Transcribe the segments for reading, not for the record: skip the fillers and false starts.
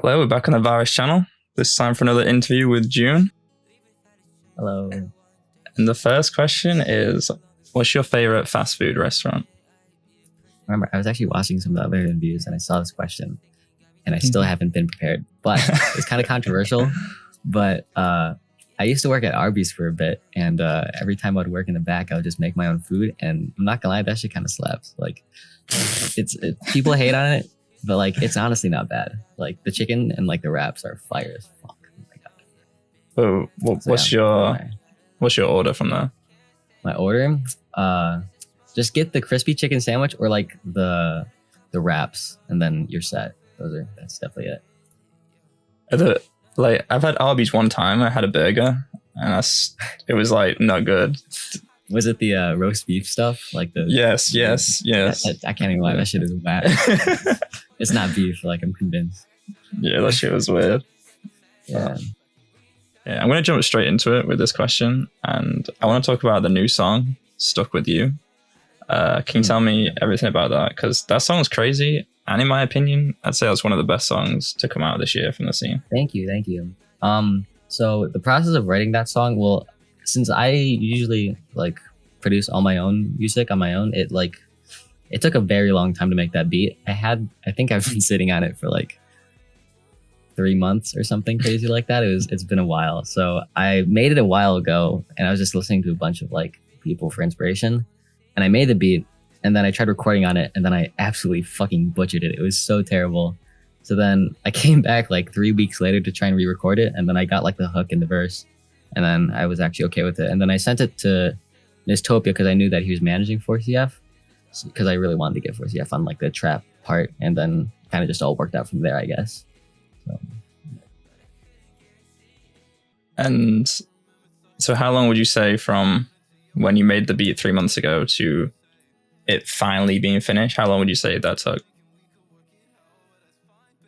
Hello, we're back on the Virus channel. This time for another interview with Joon. Hello. And the first question is, what's your favorite fast food restaurant? Remember, I was actually watching some of the other interviews and I saw this question and I still haven't been prepared, but it's kind of controversial. But I used to work at Arby's for a bit, and every time I'd work in the back, I would just make my own food. And I'm not gonna lie, that shit kind of slaps. Like, people hate on it, but like, it's honestly not bad. Like the chicken and like the wraps are fire as fuck. Oh my god. What's your order from there? My order, just get the crispy chicken sandwich or like the wraps, and then you're set. That's definitely it. I've had Arby's one time. I had a burger, and it was like not good. Was it the roast beef stuff? Like the Yes. I can't even lie. That shit is whack. It's not beef. Like I'm convinced. Yeah, that shit was weird. Yeah. Yeah, I'm gonna jump straight into it with this question, and I want to talk about the new song "Stuck with You." Can you tell me everything about that? Because that song's crazy, and in my opinion, I'd say that's one of the best songs to come out this year from the scene. Thank you. So the process of writing that song, well, since I usually like produce all my own music on my own, it took a very long time to make that beat. I think I've been sitting on it for like 3 months or something crazy like that. It's been a while. So I made it a while ago, and I was just listening to a bunch of like people for inspiration, and I made the beat, and then I tried recording on it, and then I absolutely fucking butchered it. It was so terrible. So then I came back like 3 weeks later to try and re-record it, and then I got like the hook and the verse, and then I was actually okay with it. And then I sent it to Niztopia because I knew that he was managing 4CF, because I really wanted to get 4CF on like the trap part, and then kind of just all worked out from there, I guess. So. And so how long would you say from when you made the beat 3 months ago to it finally being finished? How long would you say that took?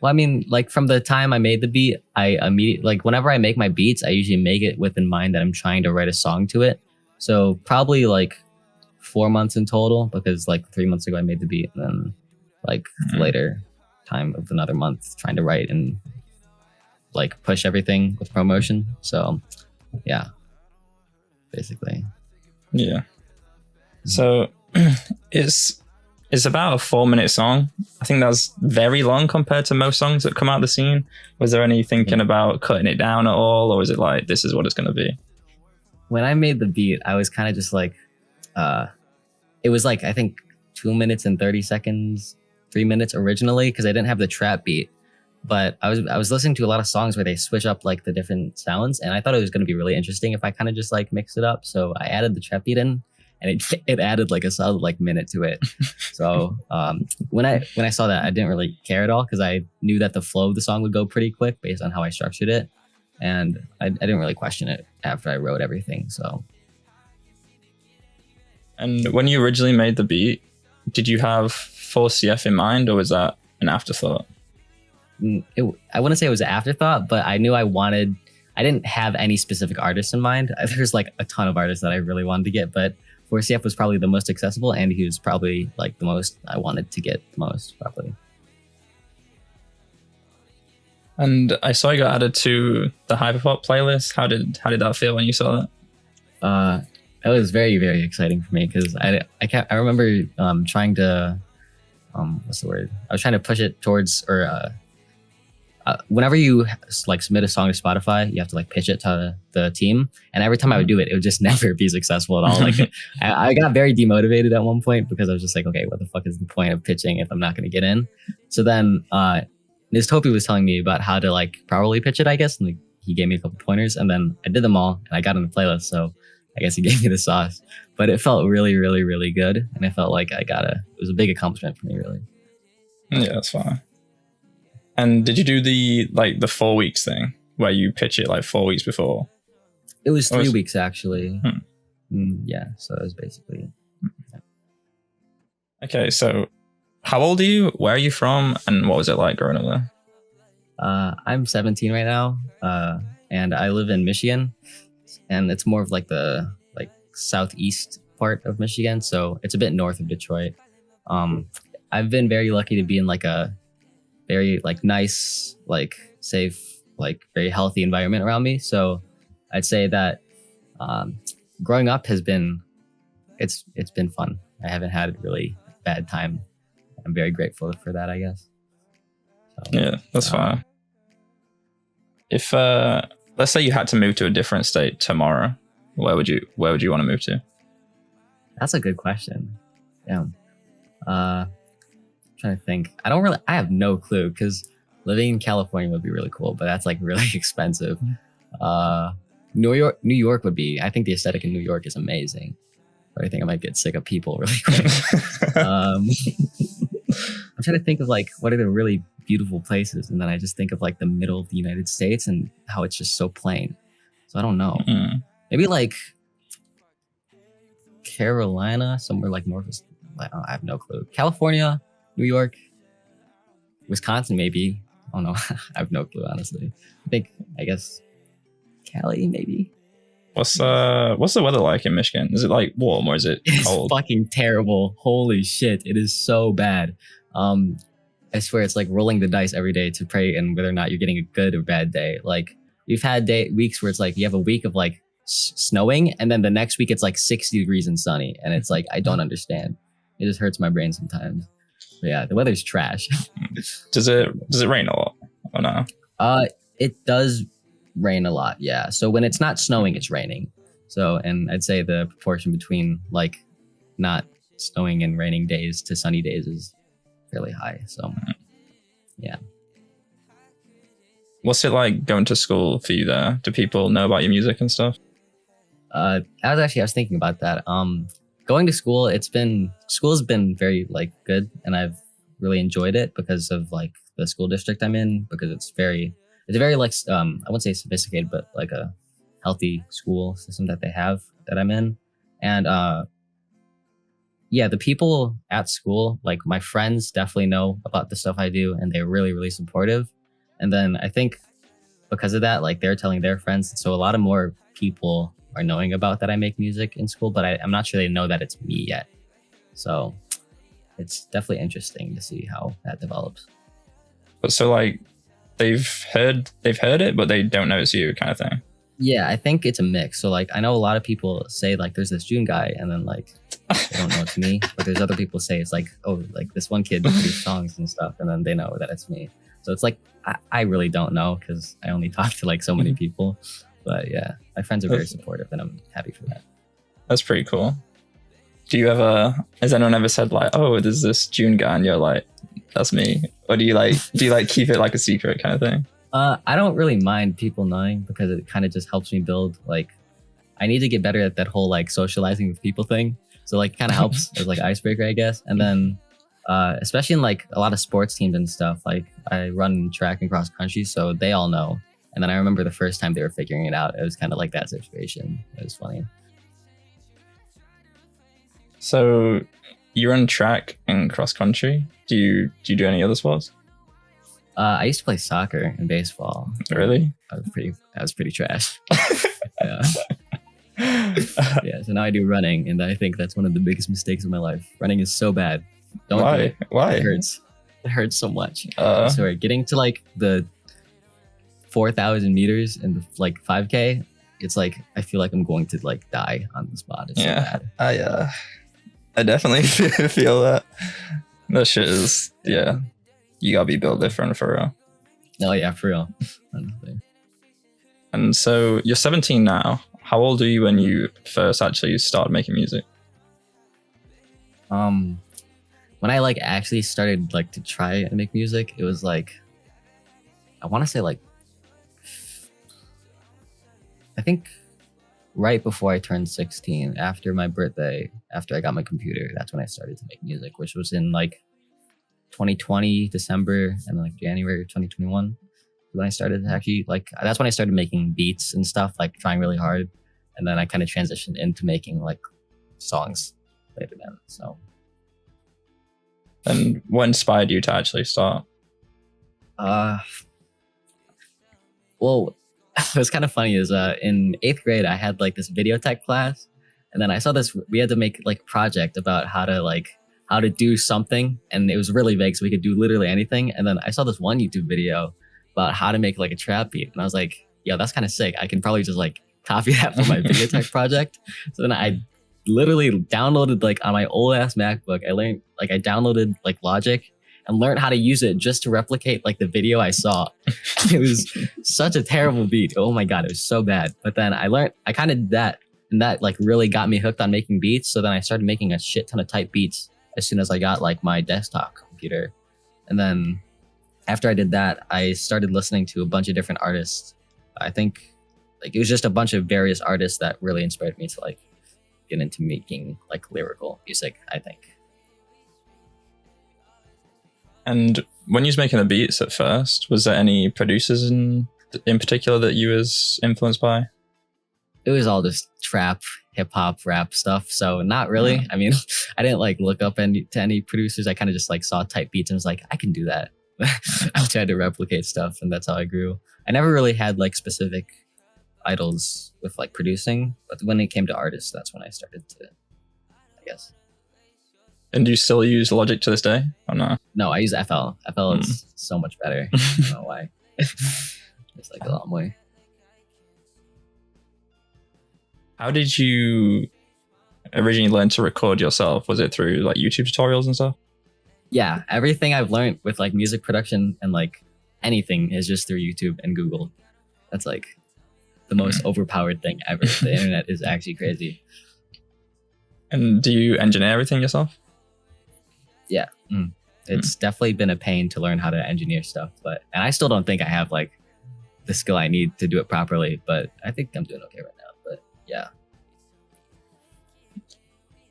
Well, I mean, like from the time I made the beat, I immediately, like whenever I make my beats, I usually make it with in mind that I'm trying to write a song to it. So probably like 4 months in total, because like 3 months ago I made the beat, and then like later time of another month trying to write and like push everything with promotion. So yeah, basically. Yeah. So it's about a 4-minute song. I think that's very long compared to most songs that come out of the scene. Was there any thinking about cutting it down at all, or was it like, this is what it's going to be? When I made the beat, I was kind of just like, it was like, I think 2 minutes and 30 seconds, 3 minutes originally, because I didn't have the trap beat. But I was listening to a lot of songs where they switch up like the different sounds, and I thought it was going to be really interesting if I kind of just like mix it up. So I added the trap beat in, and it added like a solid like minute to it. So when I saw that, I didn't really care at all, because I knew that the flow of the song would go pretty quick based on how I structured it, and I didn't really question it after I wrote everything. So. And when you originally made the beat, did you have 4CF in mind, or was that an afterthought? I wouldn't say it was an afterthought, but I knew I didn't have any specific artists in mind. There's like a ton of artists that I really wanted to get, but 4CF was probably the most accessible, and he was probably like the most I wanted to get the most, probably. And I saw you got added to the Hyperpop playlist. How did that feel when you saw that? That was very, very exciting for me, because I remember trying to what's the word? I was trying to push it towards, or whenever you like submit a song to Spotify, you have to like pitch it to the team. And every time I would do it, it would just never be successful at all. Like I got very demotivated at one point, because I was just like, okay, what the fuck is the point of pitching if I'm not going to get in? So then Niztopia was telling me about how to like properly pitch it, I guess. And like, he gave me a couple pointers, and then I did them all, and I got on the playlist. So I guess he gave me the sauce, but it felt really, really, really good. And I felt like it was a big accomplishment for me, really. Yeah, that's fine. And did you do the 4 weeks thing where you pitch it like 4 weeks before? It was 3 weeks actually. Yeah, so it was basically. Yeah. Okay, so how old are you? Where are you from? And what was it like growing up there? I'm 17 right now, and I live in Michigan, and it's more of like the southeast part of Michigan, so it's a bit north of Detroit. I've been very lucky to be in like a very like nice, like safe, like very healthy environment around me. So I'd say that growing up has been it's been fun. I haven't had a really bad time. I'm very grateful for that, I guess. So, Yeah, that's fine. If let's say you had to move to a different state tomorrow, where would you want to move to? That's a good question. Yeah. Trying to think. I have no clue because living in California would be really cool, but that's like really expensive. New York would be. I think the aesthetic in New York is amazing, but I think I might get sick of people really quick. I'm trying to think of like what are the really beautiful places, and then I just think of like the middle of the United States and how it's just so plain. So I don't know. Maybe like Carolina, somewhere like north. I have no clue. California, New York, Wisconsin, maybe. I don't know. I have no clue, honestly. I guess Cali, maybe. What's the weather like in Michigan? Is it like warm or is it cold? It's fucking terrible. Holy shit. It is so bad. I swear it's like rolling the dice every day to pray and whether or not you're getting a good or bad day. Like we've had weeks where it's like you have a week of like snowing and then the next week it's like 60 degrees and sunny. And it's like, I don't understand. It just hurts my brain sometimes. But yeah, the weather's trash. Does it rain a lot or no? It does rain a lot, yeah. So when it's not snowing, it's raining. So, and I'd say the proportion between like not snowing and raining days to sunny days is fairly high. So, yeah. What's it like going to school for you there? Do people know about your music and stuff? I was thinking about that. Going to school, school's been very like good, and I've really enjoyed it because of like the school district I'm in, because it's very like I wouldn't say sophisticated, but like a healthy school system that they have that I'm in. And yeah, the people at school, like my friends definitely know about the stuff I do and they're really, really supportive. And then I think because of that, like they're telling their friends. So a lot of more people are knowing about that I make music in school, but I'm not sure they know that it's me yet. So it's definitely interesting to see how that develops. But so like they've heard it, but they don't know it's you kind of thing. Yeah, I think it's a mix. So like I know a lot of people say like there's this Joon guy and then like they don't know it's me. But there's other people say it's like, oh, like this one kid produced songs and stuff, and then they know that it's me. So it's like I really don't know because I only talk to like so many people. But yeah, my friends are very supportive and I'm happy for that. That's pretty cool. Has anyone ever said like, oh, there's this Joon guy and you're like, that's me? Or do you like keep it like a secret kind of thing? I don't really mind people knowing because it kind of just helps me build like, I need to get better at that whole like socializing with people thing. So like kind of helps as like icebreaker, I guess. And then especially in like a lot of sports teams and stuff, like I run track and cross country, so they all know. And then I remember the first time they were figuring it out, it was kind of like that situation. It was funny. So you run track and cross country. Do you do any other sports? I used to play soccer and baseball. Really? I was pretty trash. Yeah. Yeah. So now I do running, and I think that's one of the biggest mistakes of my life. Running is so bad. Don't do it. Why? It hurts. It hurts so much. I swear, getting to like the 4,000 meters and the like 5K, it's like I feel like I'm going to like die on the spot. It's so bad. I definitely feel that. That shit is you gotta be built different for real. Oh yeah, for real. And so you're 17 now. How old are you when you first actually started making music? When I like actually started like to try and make music, it was like I want to say like I think right before I turned 16, after my birthday, after I got my computer, that's when I started to make music, which was in like 2020 December and like January 2021 when I started to actually like that's when I started making beats and stuff, like trying really hard, and then I kind of transitioned into making like songs later then. So and what inspired you to actually start? Well, what's kind of funny is in 8th grade I had like this video tech class, and then I saw this, we had to make like a project about how to like how to do something, and it was really vague, so we could do literally anything. And then I saw this one YouTube video about how to make like a trap beat, and I was like, yo, that's kind of sick. I can probably just like copy that for my video tech project. So then I literally downloaded like on my old ass MacBook. I downloaded like Logic and learned how to use it just to replicate like the video I saw. It was such a terrible beat. Oh my God, it was so bad. But then I kind of did that, and that like really got me hooked on making beats. So then I started making a shit ton of type beats as soon as I got like my desktop computer. And then after I did that, I started listening to a bunch of different artists. I think like it was just a bunch of various artists that really inspired me to like get into making like lyrical music, I think. And when you was making the beats at first, was there any producers in particular that you was influenced by? It was all just trap, hip hop, rap stuff. So not really. Yeah. I mean, I didn't like look up to any producers. I kind of just like saw type beats and was like, I can do that. I tried to replicate stuff, and that's how I grew. I never really had like specific idols with like producing, but when it came to artists, that's when I started to, I guess. And do you still use Logic to this day or no? No, I use FL. FL is so much better. I don't know why. It's like a lot more. How did you originally learn to record yourself? Was it through like YouTube tutorials and stuff? Yeah, everything I've learned with like music production and like anything is just through YouTube and Google. That's like the most overpowered thing ever. The internet is actually crazy. And do you engineer everything yourself? Yeah. It's definitely been a pain to learn how to engineer stuff, and I still don't think I have like the skill I need to do it properly, but I think I'm doing okay right now. But yeah.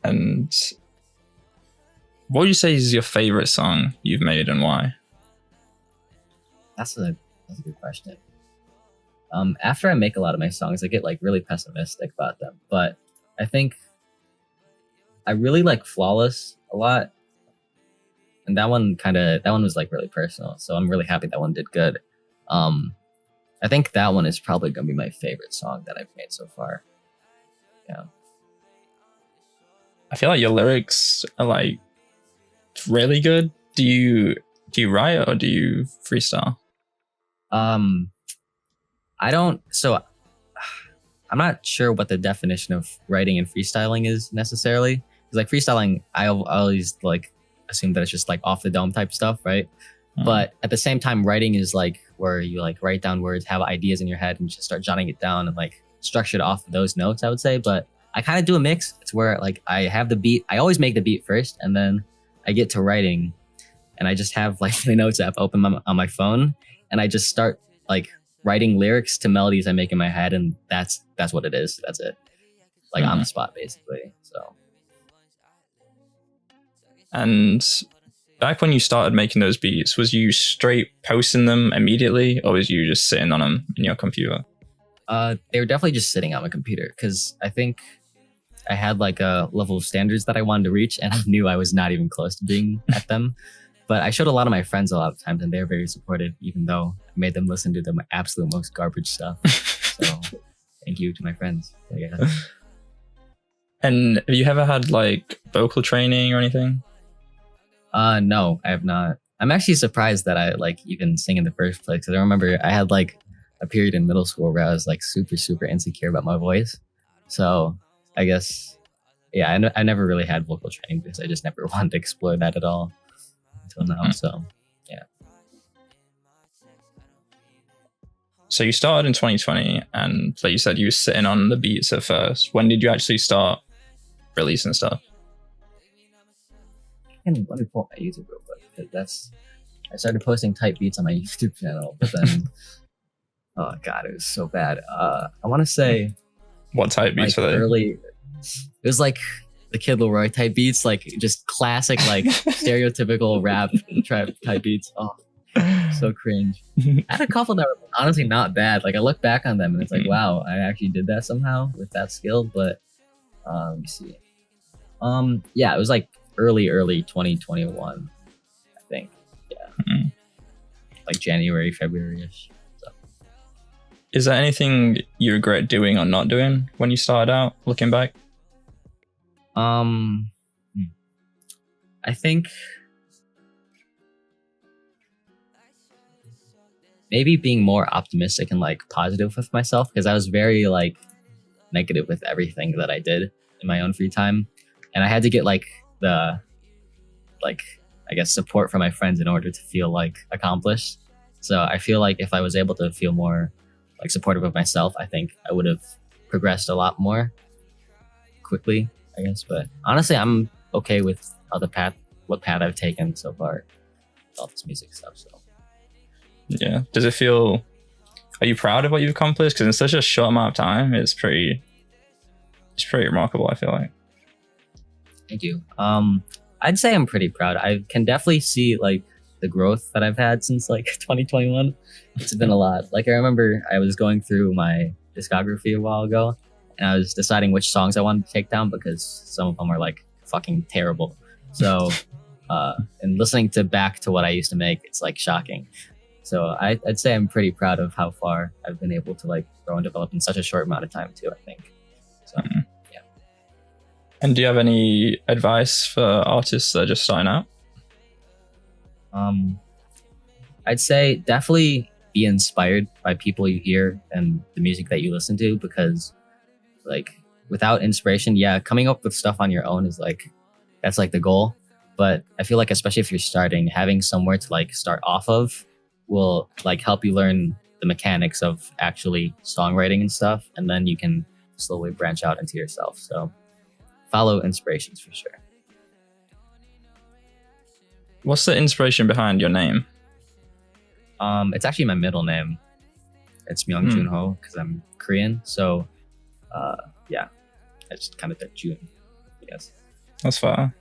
And what would you say is your favorite song you've made and why? That's a good question. After I make a lot of my songs, I get like really pessimistic about them, but I think I really like Flawless a lot. And that one was like really personal. So I'm really happy that one did good. I think that one is probably going to be my favorite song that I've made so far. Yeah. I feel like your lyrics are like really good. Do you write or do you freestyle? I don't. So I'm not sure what the definition of writing and freestyling is necessarily. Because like freestyling, I always like assume that it's just like off the dome type stuff, right? But at the same time, writing is like where you like write down words, have ideas in your head, and just start jotting it down and like structure it off of those notes, I would say. But I kind of do a mix. It's where like I have the beat. I always make the beat first, and then I get to writing, and I just have like the notes app open on my phone, and I just start like writing lyrics to melodies I make in my head, and that's what it is. That's it. Like on the spot, basically. So. And back when you started making those beats, was you straight posting them immediately, or was you just sitting on them in your computer? They were definitely just sitting on my computer because I think I had like a level of standards that I wanted to reach, and I knew I was not even close to being at them. But I showed a lot of my friends a lot of times, and they're very supportive, even though I made them listen to the absolute most garbage stuff. So thank you to my friends, I guess. And have you ever had like vocal training or anything? No, I have not. I'm actually surprised that I like even sing in the first place. Because I remember I had like a period in middle school where I was like super, super insecure about my voice. So I guess, yeah, I never really had vocal training because I just never wanted to explore that at all until now. So, yeah. So you started in 2020, and like you said, you were sitting on the beats at first. When did you actually start releasing stuff? Let me pull up my YouTube real quick because I started posting type beats on my YouTube channel, but then oh god, it was so bad. I want to say what type beats like were they? Early, it was like the Kid Leroy type beats, like just classic, like stereotypical rap trap type beats. Oh, so cringe. I had a couple that were honestly not bad. Like I look back on them and it's like, wow, I actually did that somehow with that skill. But let me see. Yeah, it was like early 2021, I think. Yeah. Like January, February-ish. So. Is there anything you regret doing or not doing when you started out, looking back? I I think maybe being more optimistic and like positive with myself, because I was very like negative with everything that I did in my own free time, and I had to get like the like I guess support from my friends in order to feel like accomplished. So I feel like if I was able to feel more like supportive of myself, I think I would have progressed a lot more quickly, I guess. But honestly, I'm okay with what path I've taken so far with all this music stuff. So Yeah. Does it feel? Are you proud of what you've accomplished? Because in such a short amount of time, it's pretty remarkable. I feel like. thank you. I'd say I'm pretty proud. I can definitely see like the growth that I've had since like 2021. It's been a lot. Like I remember I was going through my discography a while ago, and I was deciding which songs I wanted to take down because some of them are like fucking terrible. So, and listening back to what I used to make, it's like shocking. So I'd say I'm pretty proud of how far I've been able to like grow and develop in such a short amount of time too, I think. So yeah. And do you have any advice for artists that are just starting out? I'd say definitely be inspired by people you hear and the music that you listen to, because like without inspiration, yeah, coming up with stuff on your own is like, that's like the goal. But I feel like especially if you're starting, having somewhere to like start off of will like help you learn the mechanics of actually songwriting and stuff, and then you can slowly branch out into yourself. So follow inspirations for sure. What's the inspiration behind your name? It's actually my middle name. It's Myung Joon Ho because I'm Korean. So yeah, I just kind of did Joon, I guess. That's fair.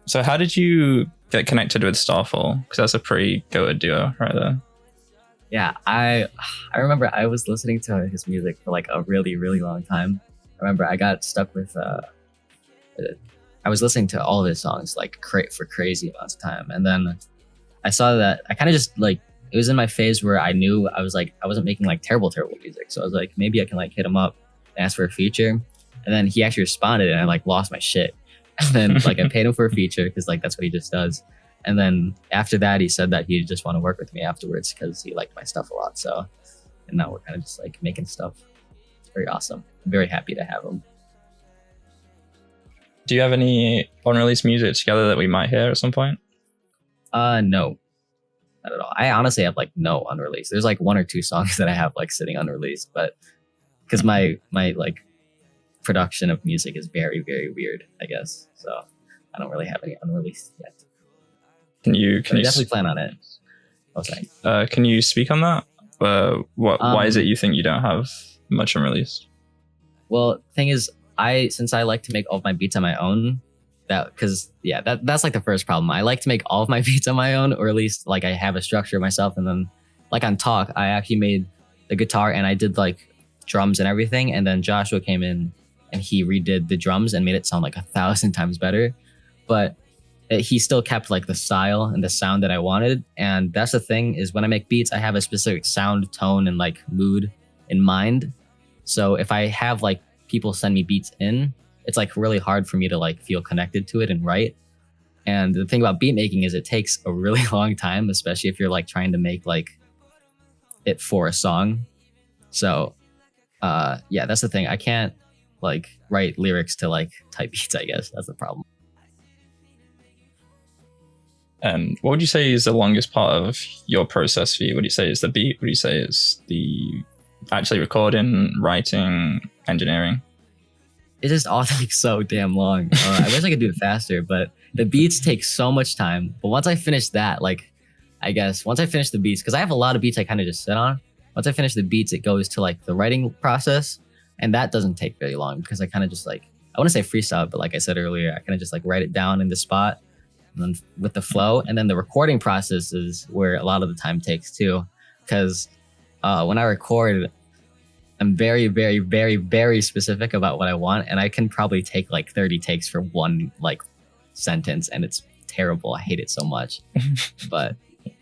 So how did you get connected with Starfall? Because that's a pretty goated duo right there. Yeah, I remember I was listening to his music for like a really, really long time. I remember I got stuck with I was listening to all of his songs like for crazy amounts of time, and then I saw that I kind of just like, it was in my phase where I knew I was like, I wasn't making like terrible music, so I was like, maybe I can like hit him up and ask for a feature, and then he actually responded, and I like lost my shit. And then like I paid him for a feature because like that's what he just does. And then after that, he said that he'd just want to work with me afterwards because he liked my stuff a lot. So, and now we're kind of just like making stuff. It's very awesome. I'm very happy to have him. Do you have any unreleased music together that we might hear at some point? No, not at all. I honestly have like no unreleased. There's like one or two songs that I have like sitting unreleased, but because my like production of music is very, very weird, I guess. So I don't really have any unreleased yet. Can you definitely plan on it? Oh, sorry. Can you speak on that? Why is it you think you don't have much unreleased? Well, thing is, since I like to make all of my beats on my own, that's like the first problem. I like to make all of my beats on my own, or at least like I have a structure myself, and then like on Talk, I actually made the guitar and I did like drums and everything, and then Joshua came in and he redid the drums and made it sound like 1,000 times better. But he still kept like the style and the sound that I wanted. And that's the thing, is when I make beats, I have a specific sound, tone, and like mood in mind. So if I have like people send me beats in, it's like really hard for me to like feel connected to it and write. And the thing about beat making is it takes a really long time, especially if you're like trying to make like it for a song. So yeah, that's the thing. I can't like write lyrics to like type beats, I guess. That's the problem. And what would you say is the longest part of your process for you? What do you say is the beat? What do you say is the actually recording, writing, engineering? It just all takes so damn long. I wish I could do it faster, but the beats take so much time. But once I finish that, like, I guess once I finish the beats, because I have a lot of beats I kind of just sit on. Once I finish the beats, it goes to like the writing process. And that doesn't take very long because I kind of just like, I want to say freestyle, but like I said earlier, I kind of just like write it down in the spot and then with the flow. And then the recording process is where a lot of the time takes too. Because when I record, I'm very, very, very, very specific about what I want. And I can probably take like 30 takes for one like sentence, and it's terrible. I hate it so much. But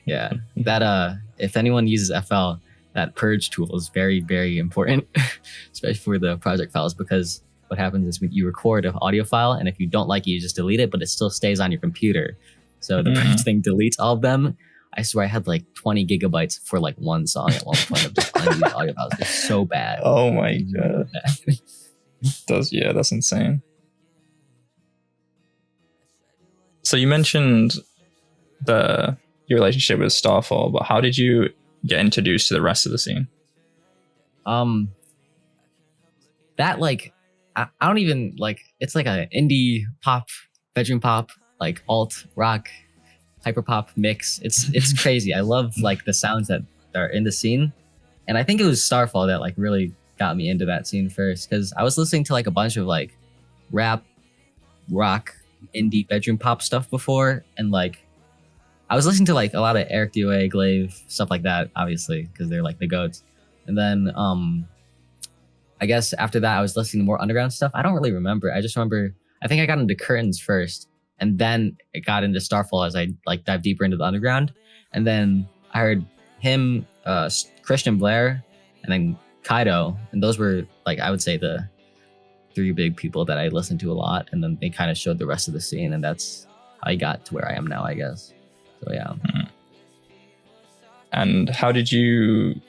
yeah, that if anyone uses FL, that purge tool is very, very important, especially for the project files, because what happens is when you record an audio file, and if you don't like it, you just delete it, but it still stays on your computer. So the first thing deletes all of them. I swear I had like 20 gigabytes for like one song at one point of just finding these audio files. It's so bad. Oh my god. That's insane. So you mentioned your relationship with Starfall, but how did you get introduced to the rest of the scene? That like I don't even like, it's like a indie pop, bedroom pop, like alt rock, hyperpop mix. It's crazy. I love like the sounds that are in the scene, and I think it was Starfall that like really got me into that scene first, because I was listening to like a bunch of like rap, rock, indie bedroom pop stuff before, and like I was listening to like a lot of Eric DOA, Glaive, stuff like that, obviously, because they're like the goats. And then I guess after that I was listening to more underground stuff. I don't really remember. I just remember I think I got into Curtains first, and then it got into Starfall as I like dived deeper into the underground. And then I heard him, Christian Blair, and then Kaido, and those were like, I would say, the three big people that I listened to a lot, and then they kind of showed the rest of the scene, and that's how I got to where I am now, I guess. So yeah. And how did you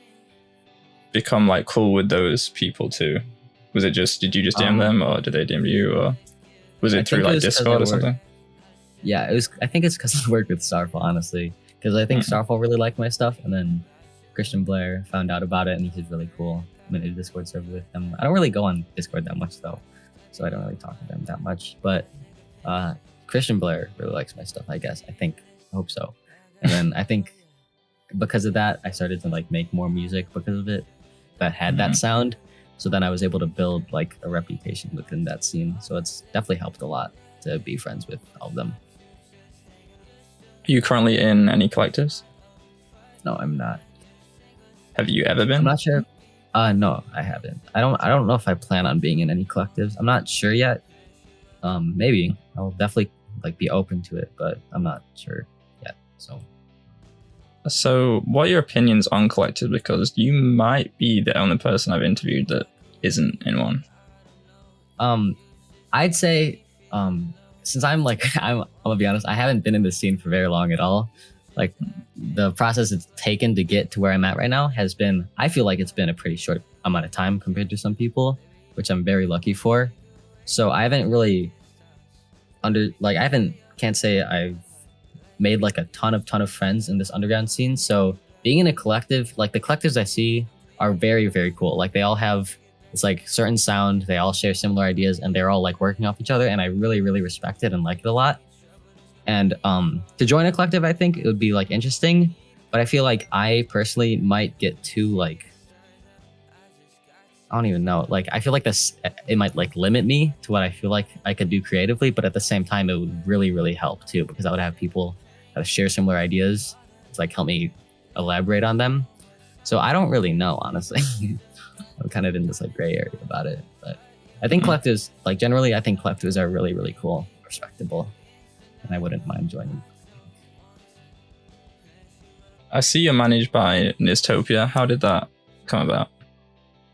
become like cool with those people too? Was it just, did you just DM them, or did they DM you, or was it through like Discord or something? Yeah, it was. I think it's because I worked with Starfall, honestly, because I think Starfall really liked my stuff, and then Christian Blair found out about it, and he's really cool. I'm in a Discord server with them. I don't really go on Discord that much though, so I don't really talk to them that much. But Christian Blair really likes my stuff, I guess. I hope so. And then I think because of that, I started to like make more music because of it that had that sound. So then I was able to build like a reputation within that scene. So it's definitely helped a lot to be friends with all of them. Are you currently in any collectives? No, I'm not. Have you ever been? I'm not sure. No, I haven't. I don't know if I plan on being in any collectives. I'm not sure yet. Maybe I'll definitely like be open to it, but I'm not sure yet. So what are your opinions on collectives? Because you might be the only person I've interviewed that isn't in one. I'd say, since I'm gonna be honest, I haven't been in this scene for very long at all. Like the process it's taken to get to where I'm at right now has been, I feel like it's been a pretty short amount of time compared to some people, which I'm very lucky for. So I haven't really can't say I've made like a ton of friends in this underground scene. So being in a collective, like the collectives I see are very, very cool. Like they all have this like certain sound, they all share similar ideas, and they're all like working off each other, and I really, really respect it and like it a lot. And to join a collective, I think it would be like interesting, but I feel like I personally might get too like, I don't even know. Like I feel like it might like limit me to what I feel like I could do creatively, but at the same time, it would really, really help too, because I would have people that share similar ideas to like help me elaborate on them. So I don't really know, honestly. I'm kind of in this like gray area about it, but I think collectives, like generally, I think collectives are really, really cool, respectable, and I wouldn't mind joining. I see you're managed by Niztopia. How did that come about?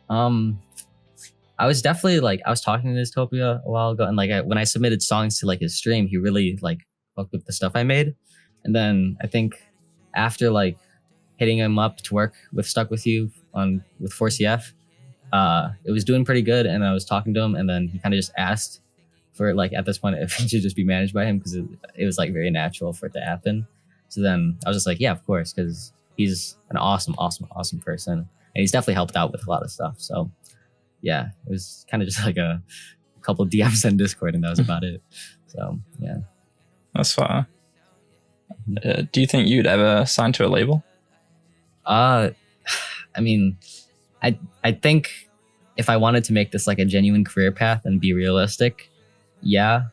I was definitely like, I was talking to Niztopia a while ago, and like when I submitted songs to like his stream, he really like fucked with the stuff I made. And then I think after like hitting him up to work with Stuck With You with 4CF, it was doing pretty good, and I was talking to him, and then he kind of just asked for like at this point if it should just be managed by him, because it was like very natural for it to happen. So then I was just like, yeah, of course, because he's an awesome person, and he's definitely helped out with a lot of stuff. So yeah, it was kind of just like a couple of DMs in Discord, and that was about it. So yeah, that's fine. Do you think you'd ever sign to a label? I mean, I think if I wanted to make this like a genuine career path and be realistic, yeah,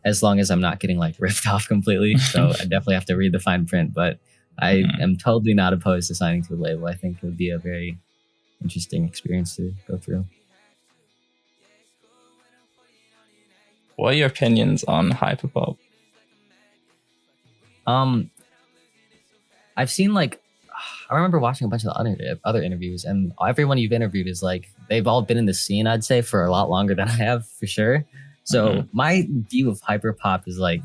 as long as I'm not getting like ripped off completely. So I definitely have to read the fine print, but I am totally not opposed to signing to a label. I think it would be a very interesting experience to go through. What are your opinions on Hyperpop? I've seen like I remember watching a bunch of the other interviews, and everyone you've interviewed is like they've all been in the scene. I'd say for a lot longer than I have, for sure. So my view of hyperpop is like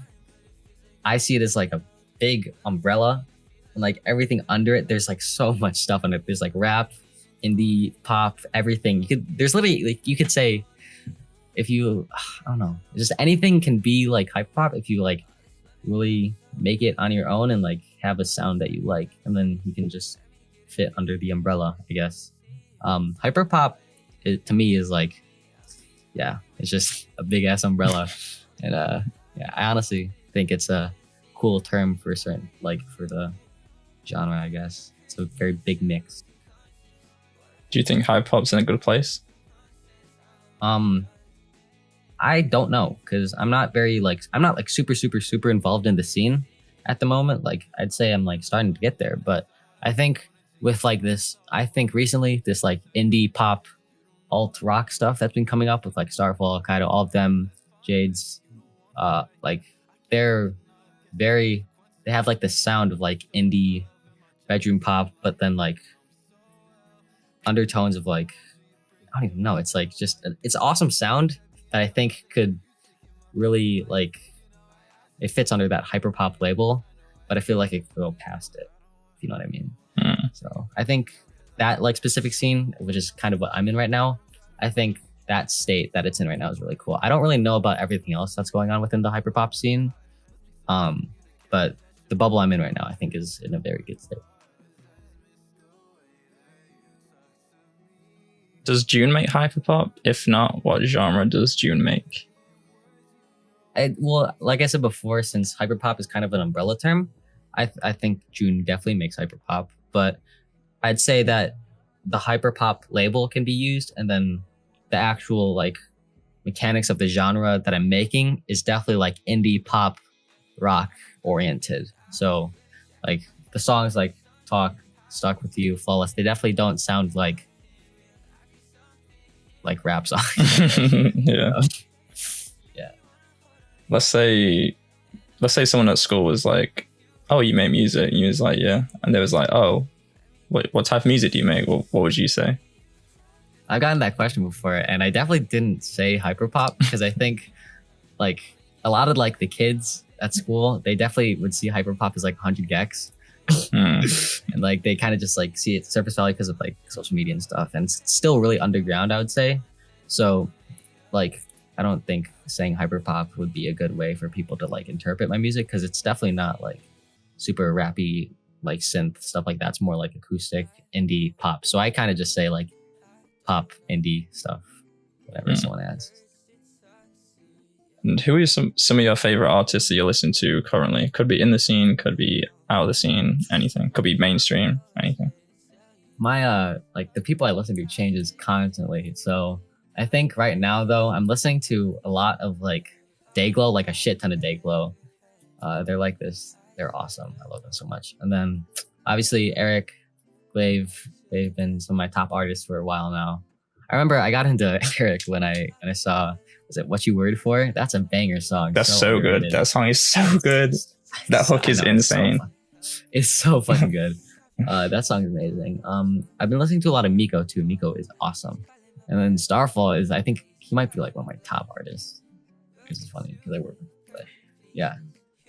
I see it as like a big umbrella, and like everything under it. There's like so much stuff on it. There's like rap, indie, pop, everything. There's literally like you could say if you I don't know, just anything can be like hyperpop if you like really make it on your own and like have a sound that you like, and then you can just fit under the umbrella, I guess. Hyperpop to me is like, yeah, it's just a big ass umbrella, and yeah, I honestly think it's a cool term for a certain like for the genre, I guess. It's a very big mix. Do you think hyperpop's in a good place? I don't know, because I'm not super involved in the scene at the moment. Like I'd say I'm like starting to get there, but I think with like this, I think recently this like indie pop alt rock stuff that's been coming up with like Starfall, Kaido, all of them, Jades, like they have like the sound of like indie bedroom pop, but then like undertones of like I don't even know. It's like it's awesome sound that I think could really like it fits under that hyperpop label, but I feel like it could go past it, if you know what I mean. So I think that like specific scene, which is kind of what I'm in right now, I think that state that it's in right now is really cool. I don't really know about everything else that's going on within the hyperpop scene, but the bubble I'm in right now, I think, is in a very good state. Does Joon make hyperpop? If not, what genre does Joon make? Well, like I said before, since hyperpop is kind of an umbrella term, I think Joon definitely makes hyperpop. But I'd say that the hyperpop label can be used, and then the actual like mechanics of the genre that I'm making is definitely like indie pop rock oriented. So like the songs like Talk, Stuck With You, Flawless, they definitely don't sound like rap songs. Yeah. Yeah. Let's say someone at school was like, "Oh, you make music?" And you was like, "Yeah." And they was like, "Oh, what type of music do you make?" What would you say? I've gotten that question before, and I definitely didn't say hyperpop because I think like a lot of like the kids at school, they definitely would see hyperpop as like 100 gex. And like they kind of just like see it surface value because of like social media and stuff, and it's still really underground, I would say. So like I don't think saying hyperpop would be a good way for people to like interpret my music, because it's definitely not like super rappy like synth stuff like that. It's more like acoustic indie pop. So I kind of just say like pop indie stuff, whatever someone asks. And who are some of your favorite artists that you listen to currently? Could be in the scene, could be out of the scene, anything. Could be mainstream, anything. My like the people I listen to changes constantly. So I think right now though, I'm listening to a lot of like Dayglow, like a shit ton of Dayglow. They're like this. They're awesome. I love them so much. And then obviously Eric, Glaive, they've been some of my top artists for a while now. I remember I got into Eric when I saw, was it What You Worried For? That's a banger song. That's so good. That song is so good. That hook is insane. It's so fucking good. That song is amazing. I've been listening to a lot of Miko too. Miko is awesome. And then Starfall is, I think he might be like one of my top artists. Which is funny because I work with him. But yeah,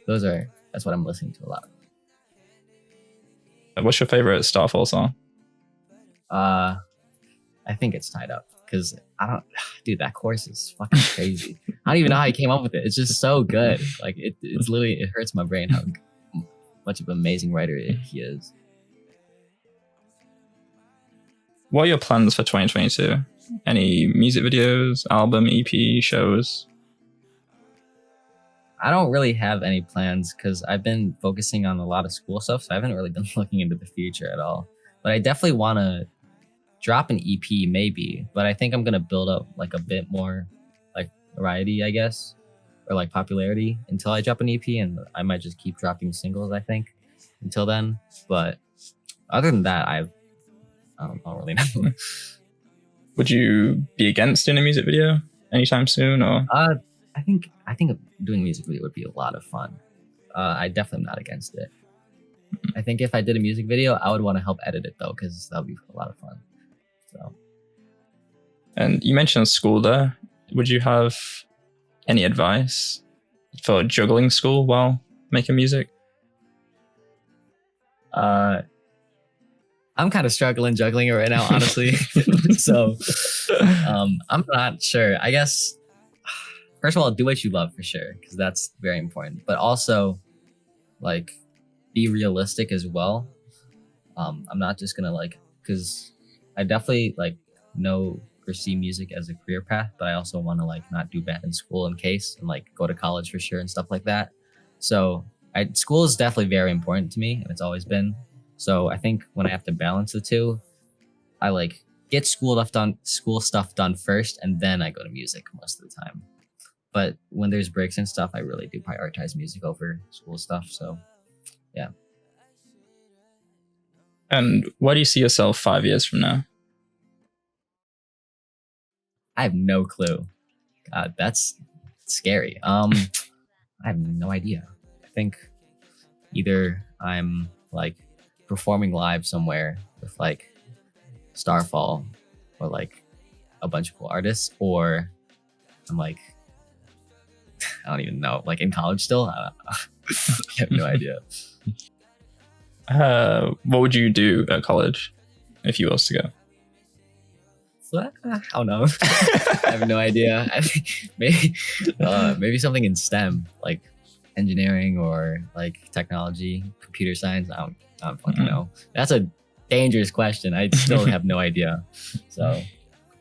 that's what I'm listening to a lot. What's your favorite Starfall song? I think it's Tied Up, because dude, that chorus is fucking crazy. I don't even know how he came up with it. It's just so good. Like it's literally, it hurts my brain how much of an amazing writer he is. What are your plans for 2022? Any music videos, album, EP, shows? I don't really have any plans because I've been focusing on a lot of school stuff, so I haven't really been looking into the future at all. But I definitely want to drop an EP maybe, but I think I'm going to build up like a bit more like variety, I guess, or like popularity until I drop an EP, and I might just keep dropping singles, I think, until then. But other than that, I don't really know. Would you be against doing a music video anytime soon, or? I think doing a music video would be a lot of fun. I definitely am not against it. I think if I did a music video, I would want to help edit it though, because that would be a lot of fun. So. And you mentioned school there. Would you have any advice for juggling school while making music? I'm kind of struggling juggling it right now, honestly. So I'm not sure. I guess, first of all, do what you love for sure, because that's very important. But also, like, be realistic as well. I'm not just gonna because I definitely know or see music as a career path, but I also want to not do bad in school in case, and go to college for sure and stuff like that. So school is definitely very important to me, and it's always been. So I think when I have to balance the two, I get school stuff done first, and then I go to music most of the time. But when there's breaks and stuff, I really do prioritize music over school stuff. So yeah. And where do you see yourself 5 years from now? I have no clue. God, that's scary. I have no idea. I think either I'm performing live somewhere with Starfall or a bunch of cool artists, or I'm I don't even know, in college still. I have no idea. What would you do at college if you was to go? I don't know. I have no idea. I think maybe something in STEM, like engineering or technology, computer science. I don't fucking know. That's a dangerous question. I still have no idea. So,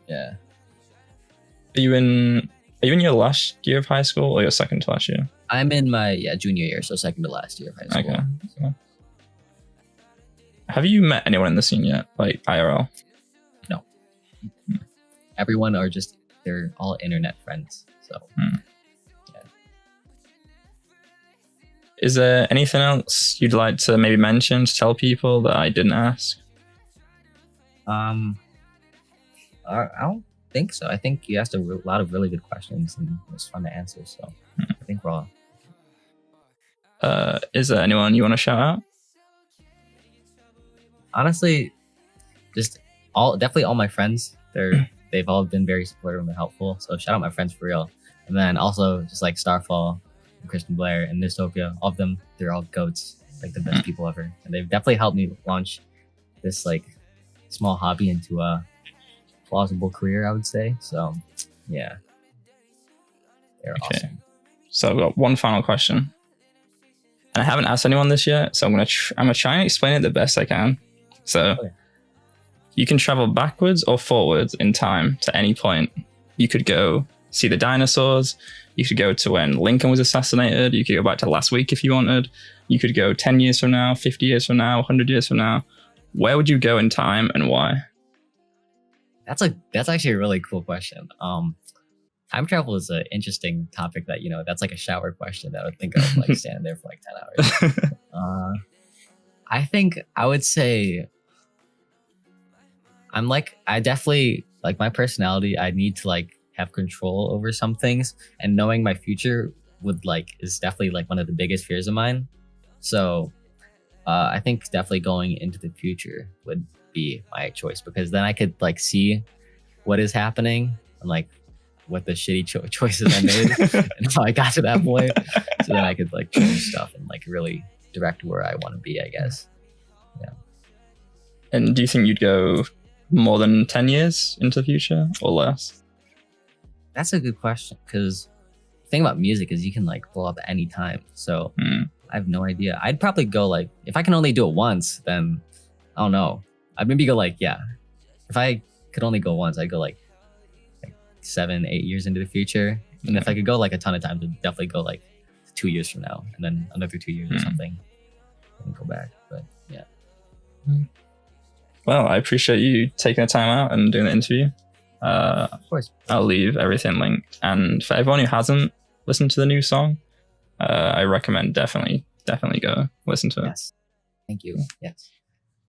yeah. Are you in your last year of high school or your second to last year? I'm in my junior year, so second to last year of high school. Okay. So, have you met anyone in the scene yet, IRL? No. Everyone they're all internet friends. So. Yeah. Is there anything else you'd like to maybe mention to tell people that I didn't ask? I don't think so. I think you asked a lot of really good questions, and it was fun to answer. So I think we're all. Is there anyone you want to shout out? Honestly, definitely all my friends. They've all been very supportive and helpful. So shout out my friends for real. And then also just Starfall, and Kristen Blair, and Niztopia. All of them, they're all goats, the best people ever. And they've definitely helped me launch this small hobby into a plausible career, I would say. So yeah, they're awesome. So I've got one final question, and I haven't asked anyone this yet. So I'm gonna try and explain it the best I can. So you can travel backwards or forwards in time to any point. You could go see the dinosaurs. You could go to when Lincoln was assassinated. You could go back to last week if you wanted. You could go 10 years from now, 50 years from now, 100 years from now. Where would you go in time and why? That's actually a really cool question. Time travel is an interesting topic that, that's a shower question that I would think of standing there for 10 hours. I think I would say I definitely my personality. I need to have control over some things, and knowing my future would is definitely one of the biggest fears of mine. So I think definitely going into the future would be my choice, because then I could see what is happening and what the shitty choices I made and how I got to that point. So then I could change stuff and really direct where I want to be, I guess. Yeah. And do you think you'd go more than 10 years into the future or less? That's a good question, because the thing about music is you can blow up at any time. So I have no idea. I'd probably go if I can only do it once, then I don't know. I'd maybe go if I could only go once, I'd go 7-8 years into the future. And if I could go a ton of times, I'd definitely go 2 years from now, and then another 2 years or something, and go back. But yeah. Well, I appreciate you taking the time out and doing the interview. Of course. I'll leave everything linked. And for everyone who hasn't listened to the new song, I recommend definitely go listen to it. Yes. Thank you. Yes.